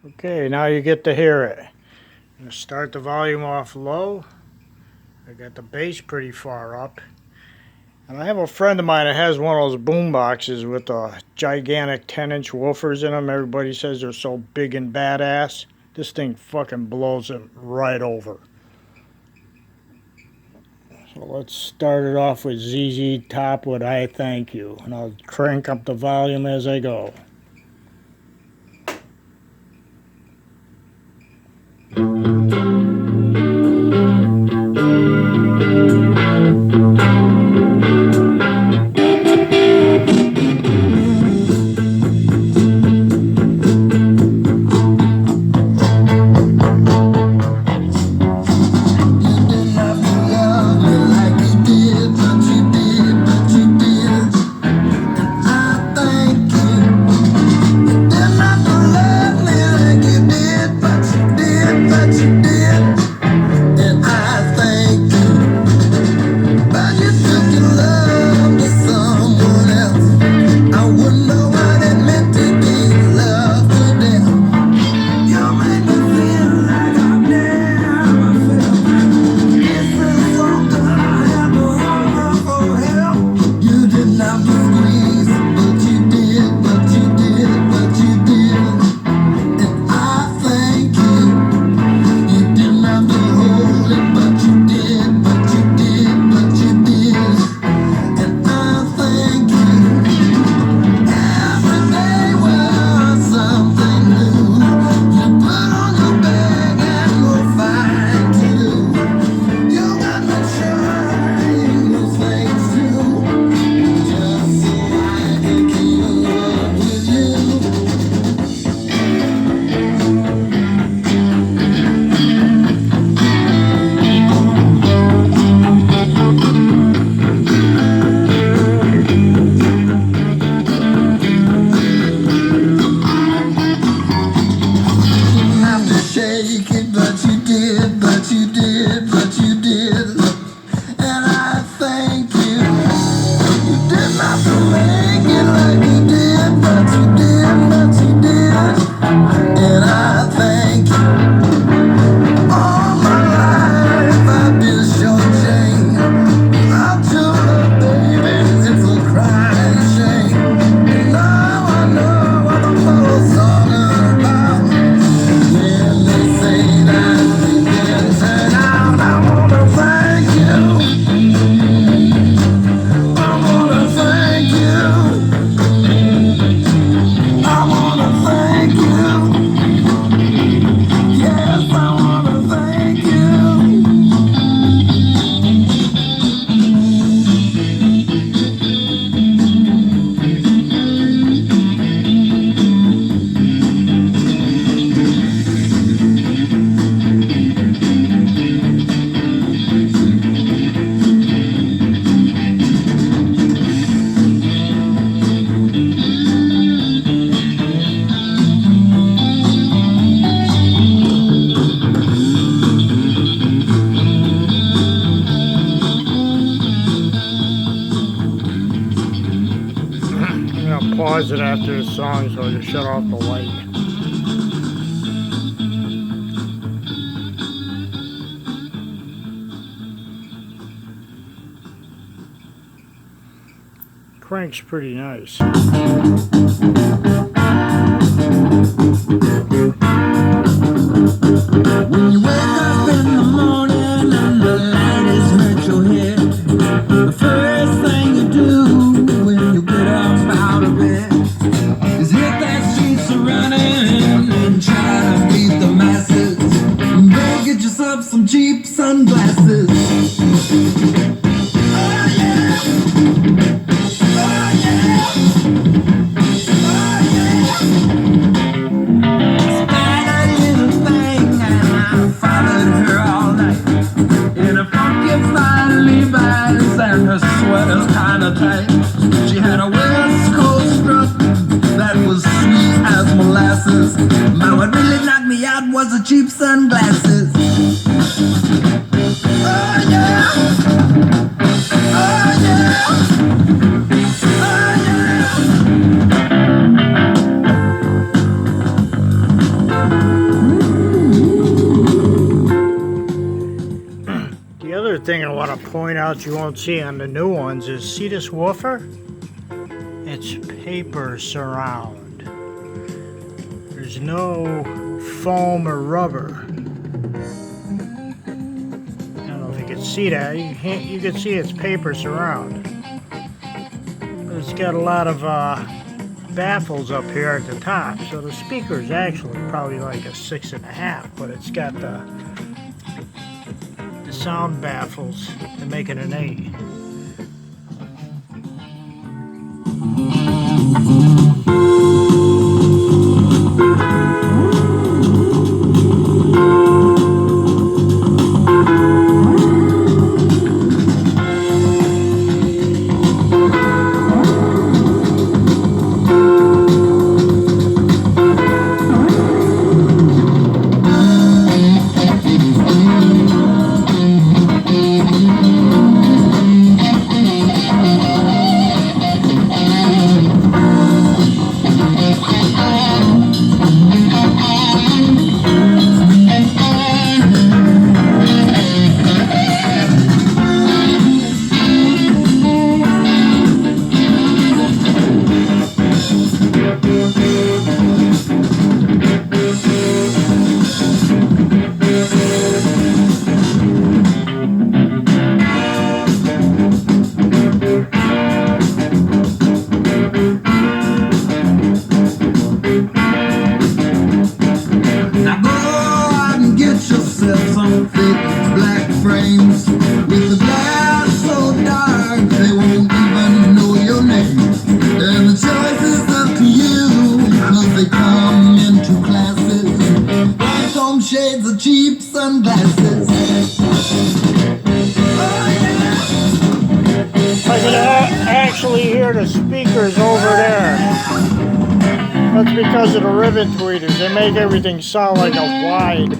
Okay, now you get to hear it. I'm going to start the volume off low. I got the bass pretty far up. And I have a friend of mine that has one of those boom boxes with the gigantic 10-inch woofers in them. Everybody says they're so big and badass. This thing fucking blows it right over. So let's start it off with ZZ Top with I Thank You. And I'll crank up the volume as I go. Pause it after the song so I can shut off the light. Crank's pretty nice. When you wake up in the morning and the light has hurt your head, the first thing you do when you get up out of bed is hit that streets a running and try to beat the masses. Go get yourself some cheap sunglasses. Oh yeah! Oh yeah! Oh yeah! Spider little thing, and I followed her all night in a funky fine Levi's and her sweater's kinda tight. She had a West Coast strut that was sweet as molasses. But what really knocked me out was the cheap sunglasses. Oh yeah! Oh yeah! Oh yeah! thing I want to point out you won't see on the new ones is, see this woofer? It's paper surround. There's no foam or rubber. I don't know if you can see that. You can see it's paper surround. But it's got a lot of baffles up here at the top, so the speaker is actually probably like a 6.5, but it's got the sound baffles to make it an 8. Shades of cheap sunglasses. I can actually hear the speakers over there. That's because of the ribbon tweeters. They make everything sound like a wide.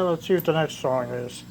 Let's see what the next song is.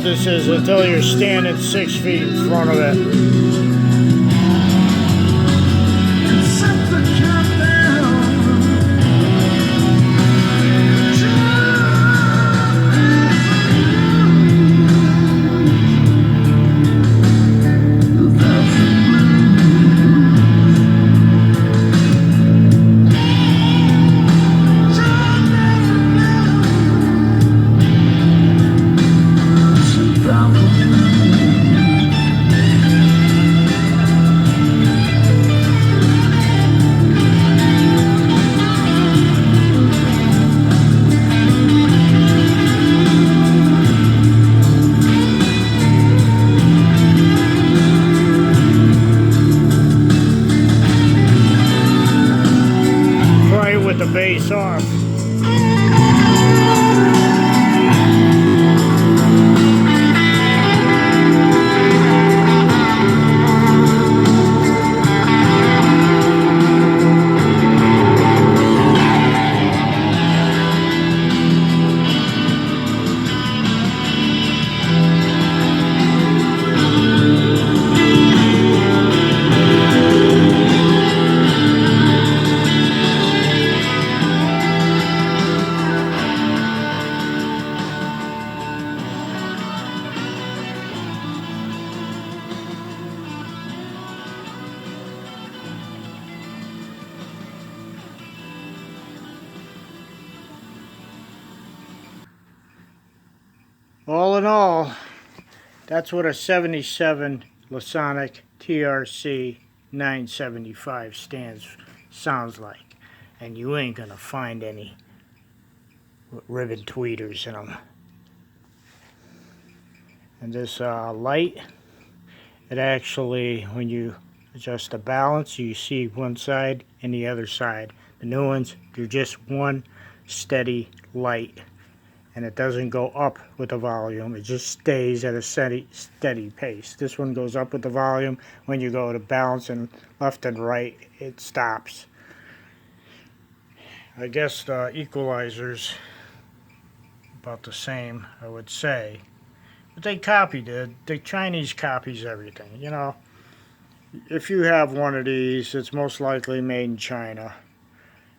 loud this is until you're standing 6 feet in front of it. Set the countdown. With the bass off. All in all, that's what a 77 Lasonic TRC 975 sounds like. And you ain't gonna find any ribbon tweeters in them. And this light, it actually, when you adjust the balance, you see one side and the other side. The new ones, they're just one steady light. And it doesn't go up with the volume, it just stays at a steady pace. This one goes up with the volume. When you go to balance and left and right, it stops. I guess the equalizer's about the same, I would say. But they copied it. The Chinese copies everything. You know, if you have one of these, it's most likely made in China.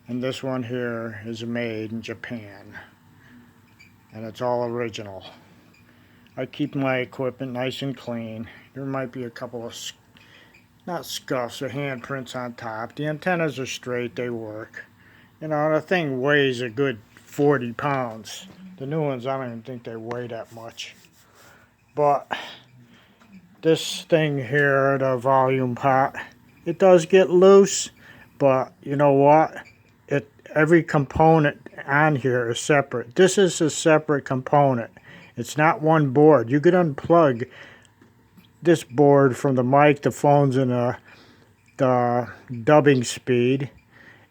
And this one here is made in Japan. And it's all original. I keep my equipment nice and clean. There might be a couple of, not scuffs or handprints on top. The antennas are straight, they work. You know, the thing weighs a good 40 pounds. The new ones, I don't even think they weigh that much. But this thing here, the volume pot, it does get loose, but you know what? Every component on here is separate. This is a separate component. It's not one board. You could unplug this board from the mic, the phones, and the dubbing speed.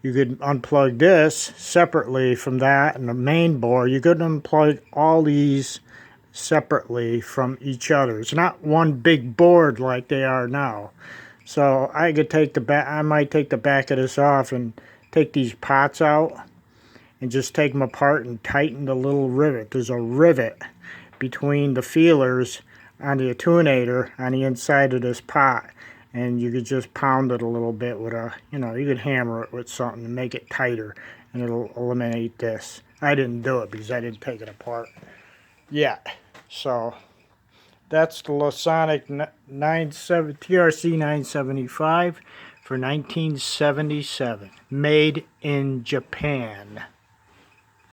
You could unplug this separately from that and the main board. You could unplug all these separately from each other. It's not one big board like they are now. So I could take the back. I might take the back of this off and take these pots out and just take them apart and tighten the little rivet. There's a rivet between the feelers on the attunator on the inside of this pot, and you could just pound it a little bit with a, you could hammer it with something to make it tighter, and it'll eliminate this. I didn't do it because I didn't take it apart yet. So that's the Lasonic TRC 975 for 1977, made in Japan.